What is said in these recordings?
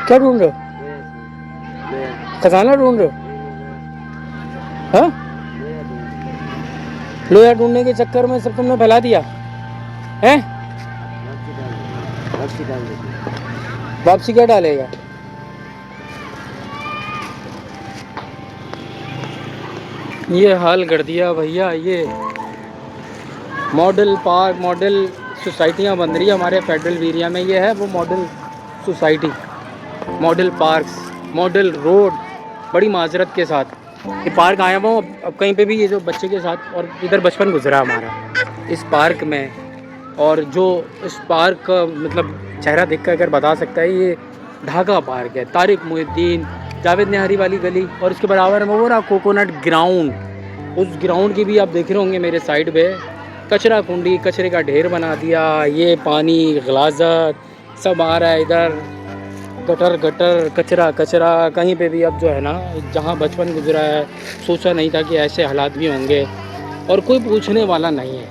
क्या ढूंढ रहे हो? खजाना ढूंढ रहे हो? हाँ, लोहा ढूंढने के चक्कर में सब तुमने फैला दिया है। वापसी क्या डालेगा? ये हाल कर दिया भैया। ये मॉडल पार्क, मॉडल सोसाइटियाँ बन रही है हमारे फेडरल एरिया में। ये है वो model society, model parks, model road, बड़ी माजरत के साथ ये पार्क आया हुआ हूँ। अब कहीं पे भी ये जो बच्चे के साथ, और इधर बचपन गुजरा हमारा इस पार्क में। और जो इस पार्क का मतलब चेहरा देख कर अगर बता सकता है, ये ढाका पार्क है, तारिक मुहिद्दीन, जावेद निहारी वाली गली। और इसके बराबर में वो रहा कोकोनट ग्राउंड। उस ग्राउंड की भी आप देख रहे होंगे मेरे साइड पे कचरा कुंडी, कचरे का ढेर बना दिया। ये पानी गलाजत सब आ रहा है इधर, गटर गटर, कचरा कचरा कहीं पे भी। अब जो है ना, जहाँ बचपन गुजरा है, सोचा नहीं था कि ऐसे हालात भी होंगे, और कोई पूछने वाला नहीं है।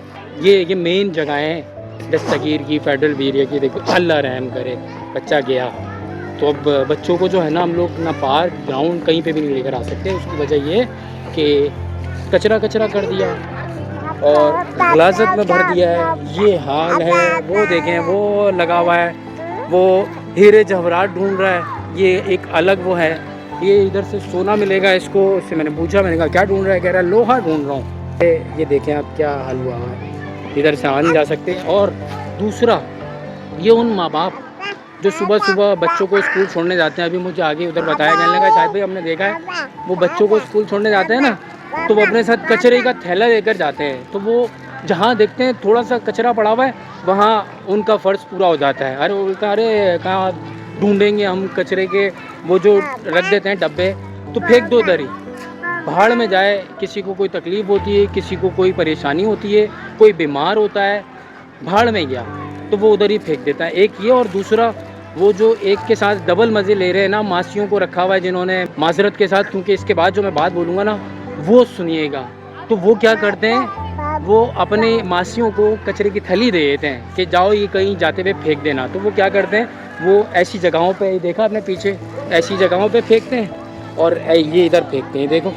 ये मेन जगह है दस्तगीर की, फेडरल एरिया की। देखो अल्लाह रहम करे, बच्चा गया तो अब बच्चों को जो है ना, हम लोग ना पार्क ग्राउंड कहीं पे भी नहीं लेकर आ सकते। उसकी वजह ये कि कचरा कचरा कर दिया और गलाजत में भर दिया है। ये हाल है। वो देखें, वो लगा हुआ है, वो हीरे जवाहरात ढूंढ रहा है। ये एक अलग वो है। ये इधर से सोना मिलेगा इसको। इससे मैंने पूछा, मैंने कहा क्या ढूंढ रहा है? कह रहा है लोहा ढूंढ रहा हूँ। ये देखें आप क्या हाल हुआ है। इधर से आ नहीं जा सकते। और दूसरा, ये उन माँ बाप जो सुबह सुबह बच्चों को स्कूल छोड़ने जाते हैं। अभी मुझे आगे उधर बताया कहने लगा, शायद भाई हमने देखा है, वो बच्चों को स्कूल छोड़ने जाते हैं ना, तो वो अपने साथ कचरे का थैला लेकर जाते हैं। तो वो जहाँ देखते हैं थोड़ा सा कचरा पड़ा हुआ है, वहाँ उनका फ़र्ज़ पूरा हो जाता है। अरे वो बोलता है, अरे कहाँ ढूंढेंगे हम कचरे के, वो जो रख देते हैं डब्बे, तो फेंक दो उधर ही, भाड़ में जाए। किसी को कोई तकलीफ़ होती है, किसी को कोई परेशानी होती है, कोई बीमार होता है, भाड़ में गया तो वो उधर ही फेंक देता है। एक ये, और दूसरा वो जो एक के साथ डबल मज़े ले रहे हैं ना, मासियों को रखा हुआ है जिन्होंने, माजरत के साथ, क्योंकि इसके बाद जो मैं बात बोलूँगा ना वो सुनिएगा। तो वो क्या करते हैं, वो अपने मासियों को कचरे की थैली दे देते हैं कि जाओ ये कहीं जाते हुए फेंक देना। तो वो क्या करते हैं, वो ऐसी जगहों पे, देखा आपने पीछे, ऐसी जगहों पे फेंकते हैं और ये इधर फेंकते हैं। देखो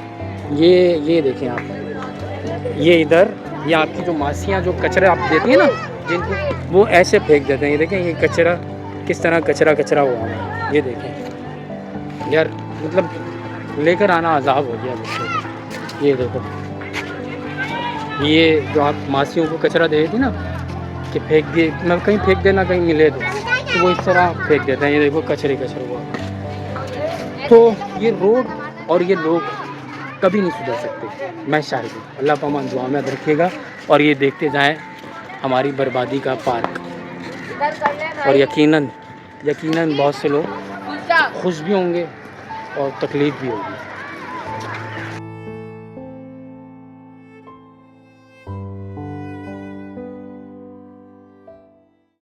ये देखें आप, ये इधर, ये आपकी जो मासियाँ जो कचरा आप देती हैं ना जिनको, वो ऐसे फेंक देते हैं। ये देखें, ये कचरा किस तरह कचरा कचरा हुआ है। ये देखें यार, मतलब लेकर आना अजाब हो गया बच्चों को। ये देखो, ये जो आप मासियों को कचरा दे थी ना कि फेंक दिए, मतलब कहीं फेंक देना, कहीं मिले तो वो इस तरह फेंक देते हैं। ये देखो कचरे कचरे हुआ। तो ये रोड और ये लोग कभी नहीं सुधर सकते। मैं शायद अल्लाह पाक दुआ में रखिएगा, और ये देखते जाएं हमारी बर्बादी का पार्क। और यकीनन बहुत से लोग खुश भी होंगे और तकलीफ़ भी होगी।